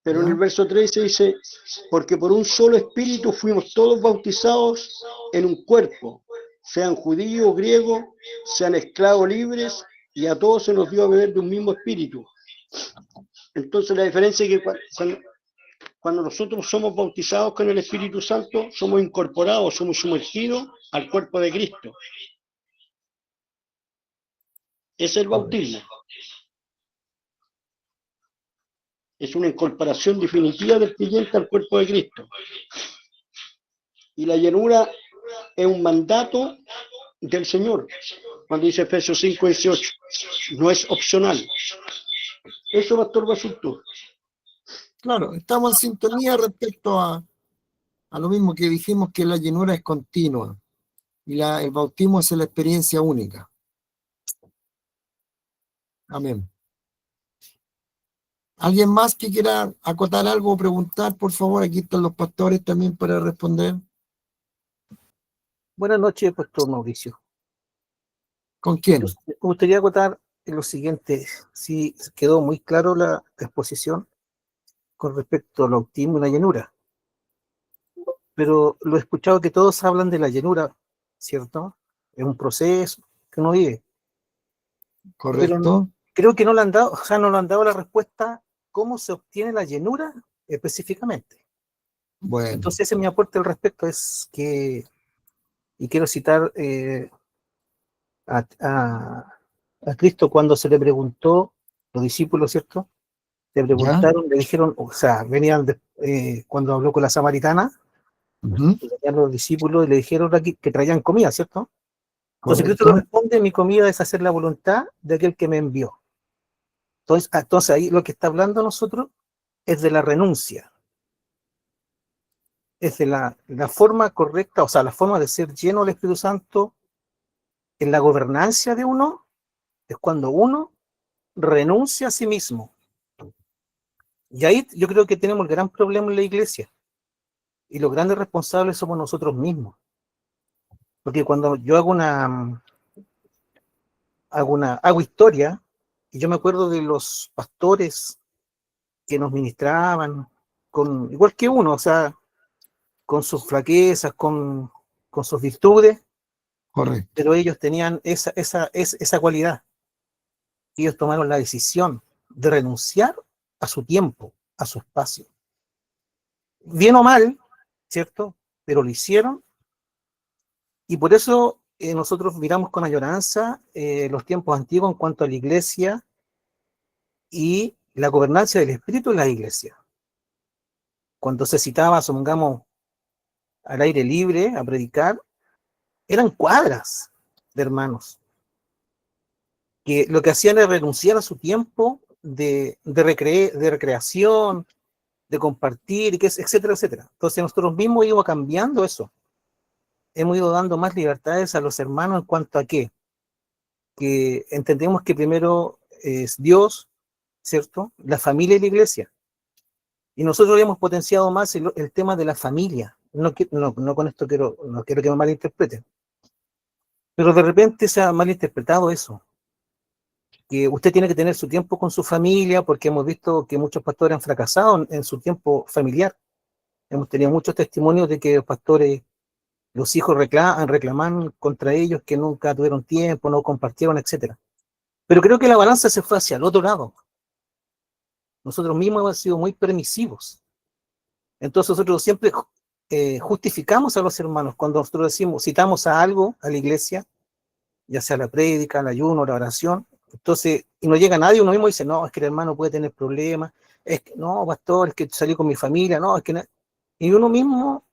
Speaker 2: pero
Speaker 1: ¿Ya?
Speaker 2: en el verso 13 dice, porque por un solo Espíritu fuimos todos bautizados en un cuerpo, sean judíos o griegos, sean esclavos libres, y a todos se nos dio a beber de un mismo Espíritu. Entonces la diferencia es que cuando nosotros somos bautizados con el Espíritu Santo, somos incorporados, somos sumergidos al cuerpo de Cristo. Es el bautismo. Es una incorporación definitiva del creyente al cuerpo de Cristo. Y la llenura es un mandato del Señor. Cuando dice Efesios 5:18, no es opcional. Eso, Pastor Basurto.
Speaker 1: Claro, estamos en sintonía respecto a lo mismo que dijimos, que la llenura es continua y el bautismo es la experiencia única. Amén. ¿Alguien más que quiera acotar algo o preguntar? Por favor, aquí están los pastores también para responder.
Speaker 8: Buenas noches, Pastor Mauricio.
Speaker 1: ¿Con quién?
Speaker 8: Me gustaría acotar en lo siguiente, si quedó muy claro la exposición con respecto al bautismo y la llenura, pero lo he escuchado que todos hablan de la llenura, ¿cierto? Es un proceso que uno vive.
Speaker 1: Correcto.
Speaker 8: Pero creo que no le han dado, no le han dado la respuesta cómo se obtiene la llenura específicamente.
Speaker 1: Bueno.
Speaker 8: Entonces ese es mi aporte al respecto, es que, y quiero citar a Cristo cuando se le preguntó, los discípulos, ¿cierto? Le preguntaron, le dijeron, venían cuando habló con la samaritana, venían los discípulos y le dijeron que traían comida, ¿cierto? Entonces Cristo le responde, mi comida es hacer la voluntad de aquel que me envió. Entonces ahí lo que está hablando nosotros es de la renuncia. Es de la forma correcta, la forma de ser lleno del Espíritu Santo en la gobernancia de uno, es cuando uno renuncia a sí mismo. Y ahí yo creo que tenemos el gran problema en la iglesia. Y los grandes responsables somos nosotros mismos. Porque cuando yo hago hago historia, y yo me acuerdo de los pastores que nos ministraban, igual que uno, o sea, con sus flaquezas, con sus virtudes,
Speaker 1: Correcto.
Speaker 8: pero ellos tenían esa cualidad. Ellos tomaron la decisión de renunciar a su tiempo, a su espacio. Bien o mal, ¿cierto? Pero lo hicieron, y por eso nosotros miramos con añoranza los tiempos antiguos en cuanto a la iglesia y la gobernanza del Espíritu en la iglesia. Cuando se citaba, supongamos, al aire libre a predicar, eran cuadras de hermanos que lo que hacían era renunciar a su tiempo de recreación, de compartir, etcétera, etcétera. Entonces nosotros mismos íbamos cambiando eso. Hemos ido dando más libertades a los hermanos en cuanto a qué. Que entendemos que primero es Dios, ¿cierto? La familia y la iglesia. Y nosotros hemos potenciado más el tema de la familia. No con esto no quiero que me malinterpreten. Pero de repente se ha malinterpretado eso. Que usted tiene que tener su tiempo con su familia, porque hemos visto que muchos pastores han fracasado en su tiempo familiar. Hemos tenido muchos testimonios de que los pastores, los hijos reclaman contra ellos que nunca tuvieron tiempo, no compartieron, etc. Pero creo que la balanza se fue hacia el otro lado. Nosotros mismos hemos sido muy permisivos. Entonces nosotros siempre justificamos a los hermanos cuando nosotros citamos a algo a la iglesia, ya sea la prédica, el ayuno, la oración. Entonces, y no llega nadie, uno mismo dice, no, es que el hermano puede tener problemas, es que no, pastor, es que salí con mi familia, no, es que no. Y uno mismo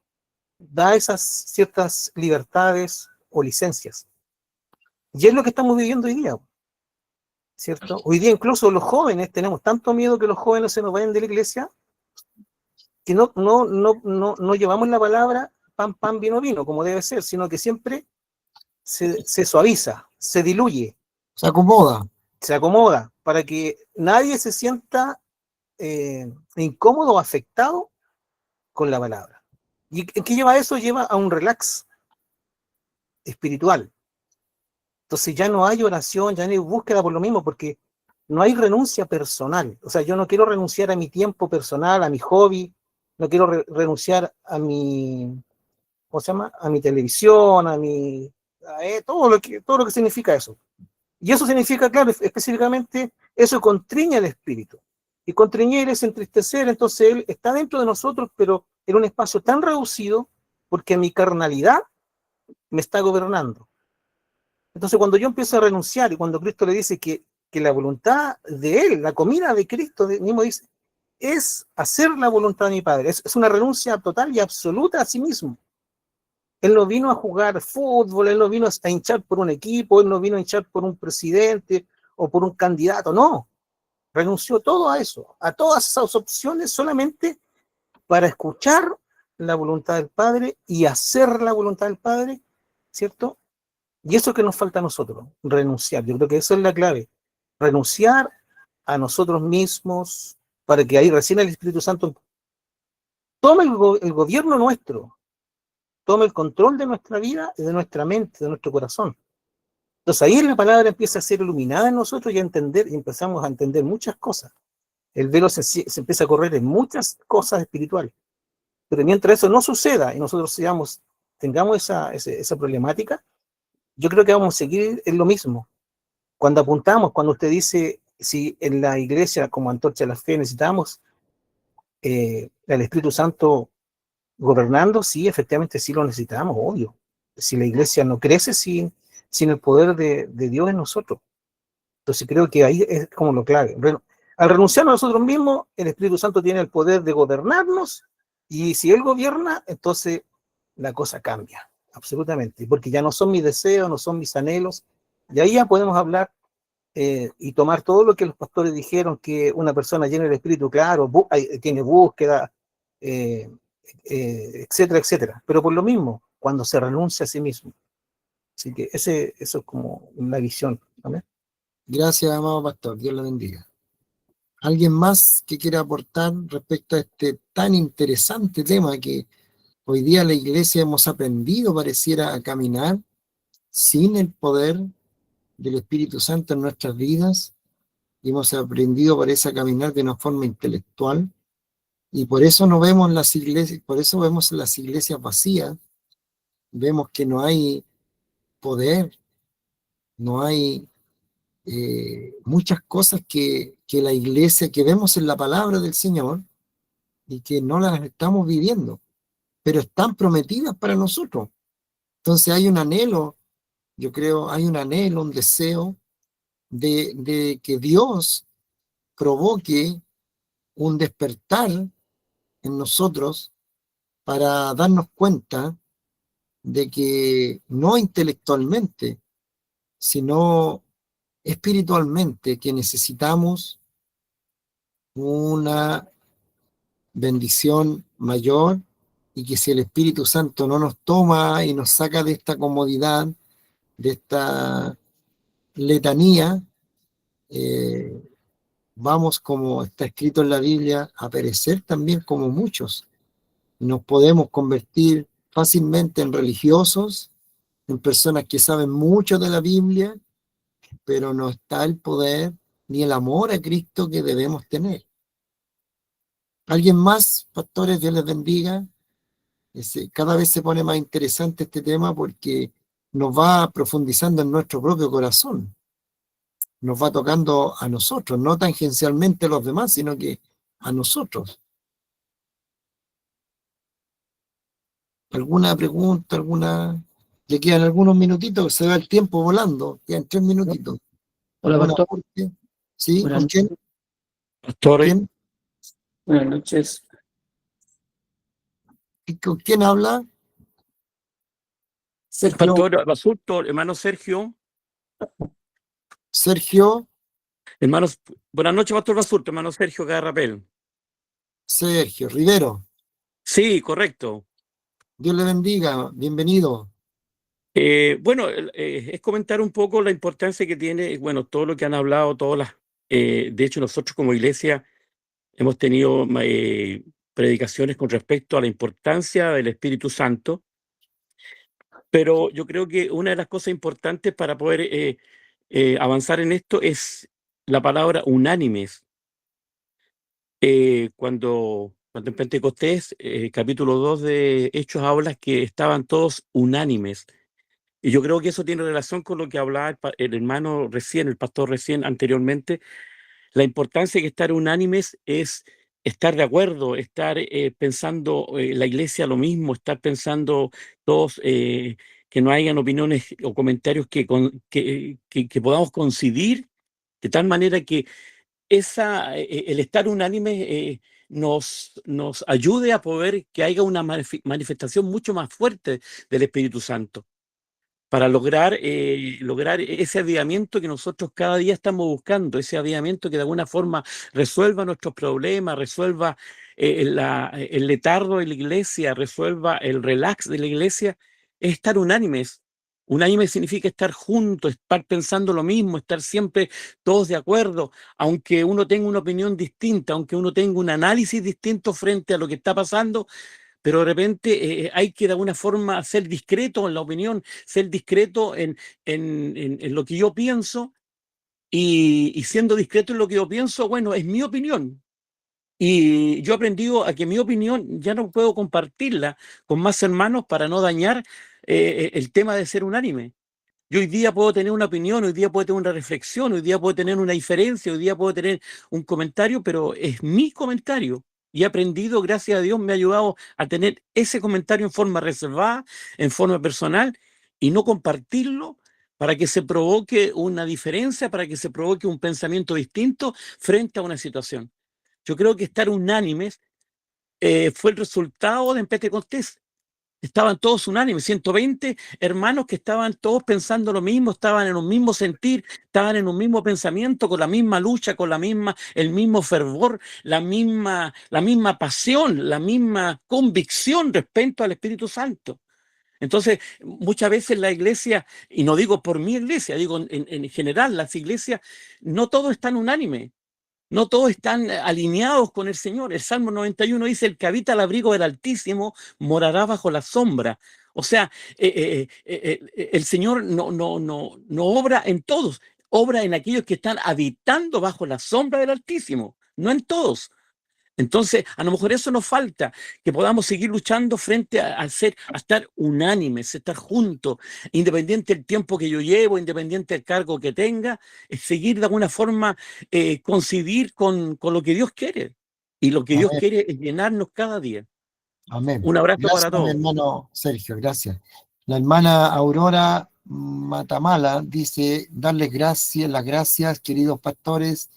Speaker 8: da esas ciertas libertades o licencias. Y es lo que estamos viviendo hoy día, ¿cierto? Hoy día incluso los jóvenes tenemos tanto miedo que los jóvenes se nos vayan de la iglesia que no llevamos la palabra pan, pan, vino, vino, como debe ser, sino que siempre se suaviza, se diluye.
Speaker 1: Se acomoda.
Speaker 8: Se acomoda para que nadie se sienta incómodo o afectado con la palabra. ¿Y qué lleva eso? Lleva a un relax espiritual. Entonces ya no hay oración, ya no hay búsqueda por lo mismo, porque no hay renuncia personal. O sea, yo no quiero renunciar a mi tiempo personal, a mi hobby, no quiero renunciar a mi, ¿cómo se llama? A mi televisión, todo lo que significa eso. Y eso significa, claro, específicamente, eso contriña el espíritu. Y contriñir es entristecer, entonces él está dentro de nosotros, pero en un espacio tan reducido, porque mi carnalidad me está gobernando. Entonces cuando yo empiezo a renunciar, y cuando Cristo le dice que la voluntad de él, la comida de Cristo mismo dice, es hacer la voluntad de mi Padre. Es una renuncia total y absoluta a sí mismo. Él no vino a jugar fútbol, él no vino a hinchar por un equipo, él no vino a hinchar por un presidente o por un candidato, no. Renunció todo a eso, a todas esas opciones solamente para escuchar la voluntad del Padre y hacer la voluntad del Padre, ¿cierto? Y eso que nos falta a nosotros, renunciar. Yo creo que esa es la clave. Renunciar a nosotros mismos para que ahí recién el Espíritu Santo tome el gobierno nuestro, tome el control de nuestra vida y de nuestra mente, de nuestro corazón. Entonces ahí la palabra empieza a ser iluminada en nosotros y empezamos a entender muchas cosas. El velo se empieza a correr en muchas cosas espirituales. Pero mientras eso no suceda y nosotros tengamos esa problemática, yo creo que vamos a seguir en lo mismo. Cuando apuntamos, cuando usted dice, si en la iglesia como antorcha de la fe necesitamos el Espíritu Santo gobernando, sí, efectivamente sí lo necesitamos, obvio. Si la iglesia no crece sin el poder de Dios en nosotros. Entonces creo que ahí es como lo clave. Al renunciar a nosotros mismos, el Espíritu Santo tiene el poder de gobernarnos, y si Él gobierna, entonces la cosa cambia, absolutamente, porque ya no son mis deseos, no son mis anhelos, y ahí ya podemos hablar y tomar todo lo que los pastores dijeron, que una persona llena del Espíritu, claro, tiene búsqueda, etcétera, etcétera, pero por lo mismo, cuando se renuncia a sí mismo. Así que eso es como una visión. ¿Amén?
Speaker 1: Gracias, amado pastor. Dios lo bendiga. ¿Alguien más que quiera aportar respecto a este tan interesante tema que hoy día la iglesia hemos aprendido, pareciera, a caminar sin el poder del Espíritu Santo en nuestras vidas y hemos aprendido parece a caminar de una forma intelectual y por eso no vemos las iglesias, por eso vemos las iglesias vacías, vemos que no hay poder, no hay muchas cosas que la iglesia, que vemos en la palabra del Señor y que no las estamos viviendo, pero están prometidas para nosotros. Entonces hay un anhelo, yo creo, hay un anhelo, un deseo de que Dios provoque un despertar en nosotros para darnos cuenta de que no intelectualmente, sino espiritualmente, que necesitamos una bendición mayor y que si el Espíritu Santo no nos toma y nos saca de esta comodidad, de esta letanía, vamos, como está escrito en la Biblia, a perecer también como muchos. Nos podemos convertir fácilmente en religiosos, en personas que saben mucho de la Biblia, pero no está el poder ni el amor a Cristo que debemos tener. ¿Alguien más, pastores? Dios les bendiga. Cada vez se pone más interesante este tema porque nos va profundizando en nuestro propio corazón. Nos va tocando a nosotros, no tangencialmente a los demás, sino que a nosotros. ¿Alguna pregunta? Le quedan algunos minutitos, se va el tiempo volando, quedan 3 minutitos.
Speaker 9: Hola, pastor.
Speaker 1: Aporte? ¿Sí?
Speaker 9: Buenas
Speaker 1: ¿Con quién?
Speaker 9: noches. Pastores.
Speaker 1: ¿Quién?
Speaker 9: Buenas noches.
Speaker 1: ¿Con quién habla?
Speaker 9: Pastor Basurto, hermano Sergio.
Speaker 1: Sergio.
Speaker 9: Hermanos, buenas noches, Pastor Basurto, hermano Sergio Garrapel.
Speaker 1: Sergio Rivero.
Speaker 9: Sí, correcto.
Speaker 1: Dios le bendiga, bienvenido.
Speaker 9: Bueno, es comentar un poco la importancia que tiene, bueno, todo lo que han hablado, de hecho nosotros como iglesia hemos tenido predicaciones con respecto a la importancia del Espíritu Santo, pero yo creo que una de las cosas importantes para poder avanzar en esto es la palabra unánimes. Cuando en Pentecostés, capítulo 2 de Hechos, habla que estaban todos unánimes. Y yo creo que eso tiene relación con lo que hablaba el hermano recién, el pastor recién anteriormente. La importancia de estar unánimes es estar de acuerdo, estar pensando la iglesia lo mismo, estar pensando todos que no hayan opiniones o comentarios que podamos coincidir, de tal manera que el estar unánime nos ayude a poder que haya una manifestación mucho más fuerte del Espíritu Santo, para lograr ese avivamiento que nosotros cada día estamos buscando, ese avivamiento que de alguna forma resuelva nuestros problemas, resuelva el letargo de la iglesia, resuelva el relax de la iglesia, es estar unánimes. Unánime significa estar juntos, estar pensando lo mismo, estar siempre todos de acuerdo, aunque uno tenga una opinión distinta, aunque uno tenga un análisis distinto frente a lo que está pasando, pero de repente hay que de alguna forma ser discreto en la opinión, ser discreto en lo que yo pienso, y siendo discreto en lo que yo pienso, bueno, es mi opinión. Y yo he aprendido a que mi opinión ya no puedo compartirla con más hermanos para no dañar el tema de ser unánime. Yo hoy día puedo tener una opinión, hoy día puedo tener una reflexión, hoy día puedo tener una diferencia, hoy día puedo tener un comentario, pero es mi comentario. Y he aprendido, gracias a Dios, me ha ayudado a tener ese comentario en forma reservada, en forma personal, y no compartirlo para que se provoque una diferencia, para que se provoque un pensamiento distinto frente a una situación. Yo creo que estar unánimes fue el resultado de Pentecostés. Estaban todos unánimes, 120 hermanos que estaban todos pensando lo mismo, estaban en un mismo sentir, estaban en un mismo pensamiento, con la misma lucha, con el mismo fervor, la misma pasión, la misma convicción respecto al Espíritu Santo. Entonces, muchas veces la iglesia, y no digo por mi iglesia, digo en general, las iglesias, no todos están unánimes. No todos están alineados con el Señor. El Salmo 91 dice: el que habita al abrigo del Altísimo morará bajo la sombra. O sea, el Señor no obra en todos, obra en aquellos que están habitando bajo la sombra del Altísimo, no en todos. Entonces, a lo mejor eso nos falta, que podamos seguir luchando frente a estar unánimes, estar juntos, independiente del tiempo que yo llevo, independiente del cargo que tenga, es seguir de alguna forma, coincidir con lo que Dios quiere. Y lo que Dios
Speaker 1: Amén.
Speaker 9: quiere es llenarnos cada día.
Speaker 1: Amén.
Speaker 9: Un abrazo
Speaker 1: Gracias,
Speaker 9: para todos.
Speaker 1: mi hermano Sergio, gracias. La hermana Aurora Matamala dice, darles las gracias, queridos pastores,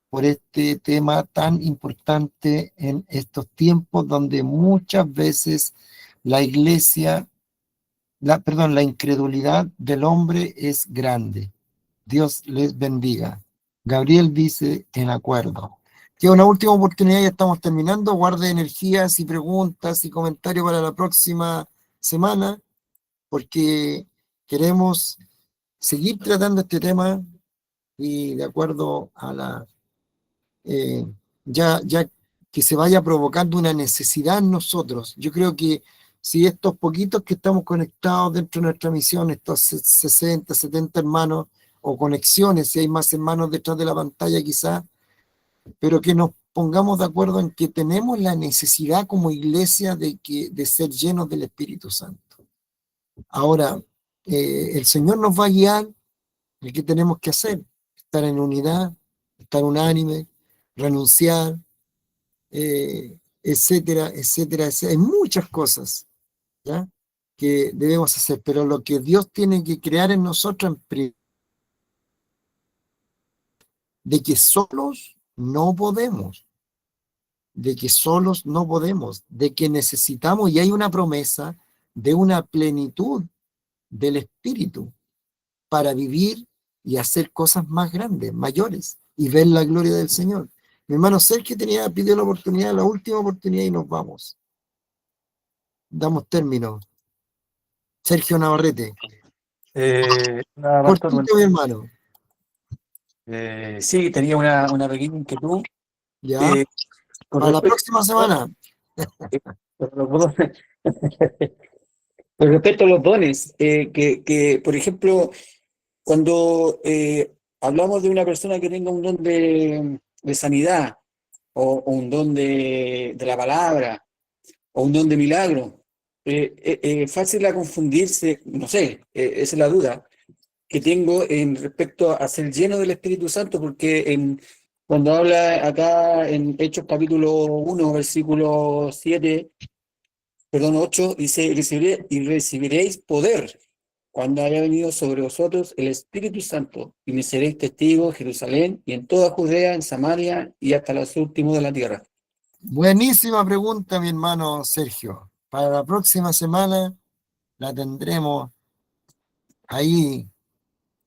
Speaker 1: por este tema tan importante en estos tiempos donde muchas veces la iglesia, la incredulidad del hombre es grande. Dios les bendiga. Gabriel dice, en acuerdo. Queda una última oportunidad, ya estamos terminando. Guarde energías y preguntas y comentarios para la próxima semana, porque queremos seguir tratando este tema y de acuerdo a la ya que se vaya provocando una necesidad en nosotros. Yo creo que si estos poquitos que estamos conectados dentro de nuestra misión, estos 60, 70 hermanos o conexiones, si hay más hermanos detrás de la pantalla quizás, pero que nos pongamos de acuerdo en que tenemos la necesidad como iglesia de ser llenos del Espíritu Santo. Ahora, el Señor nos va a guiar en qué tenemos que hacer, estar en unidad, estar unánime, renunciar, etcétera, etcétera, etcétera. Hay muchas cosas, ¿ya?, que debemos hacer, pero lo que Dios tiene que crear en nosotros de que solos no podemos, de que necesitamos, y hay una promesa de una plenitud del Espíritu para vivir y hacer cosas más grandes, mayores, y ver la gloria del Señor. Mi hermano Sergio pidió la oportunidad, la última oportunidad, y nos vamos. Damos término. Sergio Navarrete. Cortito, mi hermano.
Speaker 10: Sí, tenía una pequeña inquietud.
Speaker 1: Ya. Para la próxima semana.
Speaker 10: Con respecto a los dones, que por ejemplo, cuando hablamos de una persona que tenga un don de sanidad, o un don de la palabra, o un don de milagro, fácil a confundirse, no sé, esa es la duda que tengo en respecto a ser lleno del Espíritu Santo, porque cuando habla acá en Hechos capítulo 1, versículo 8, dice, recibiréis poder cuando haya venido sobre vosotros el Espíritu Santo, y me seréis testigos en Jerusalén y en toda Judea, en Samaria y hasta los últimos de la tierra.
Speaker 1: Buenísima pregunta, mi hermano Sergio. Para la próxima semana la tendremos ahí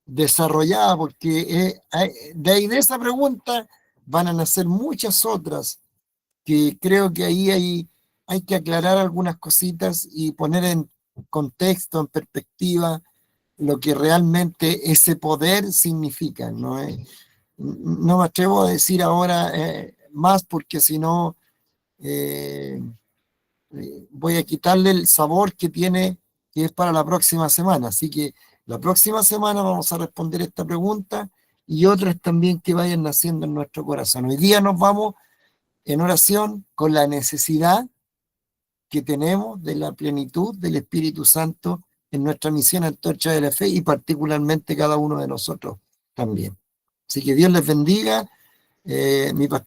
Speaker 1: desarrollada, porque de ahí de esa pregunta van a nacer muchas otras, que creo que ahí hay que aclarar algunas cositas y poner en contexto, en perspectiva, lo que realmente ese poder significa. No me atrevo a decir ahora más, porque si no voy a quitarle el sabor que tiene, que es para la próxima semana. Así que la próxima semana vamos a responder esta pregunta y otras también que vayan naciendo en nuestro corazón. Hoy día nos vamos en oración con la necesidad que tenemos de la plenitud del Espíritu Santo en nuestra misión Antorcha de la Fe, y particularmente cada uno de nosotros también. Así que Dios les bendiga. Mi pastor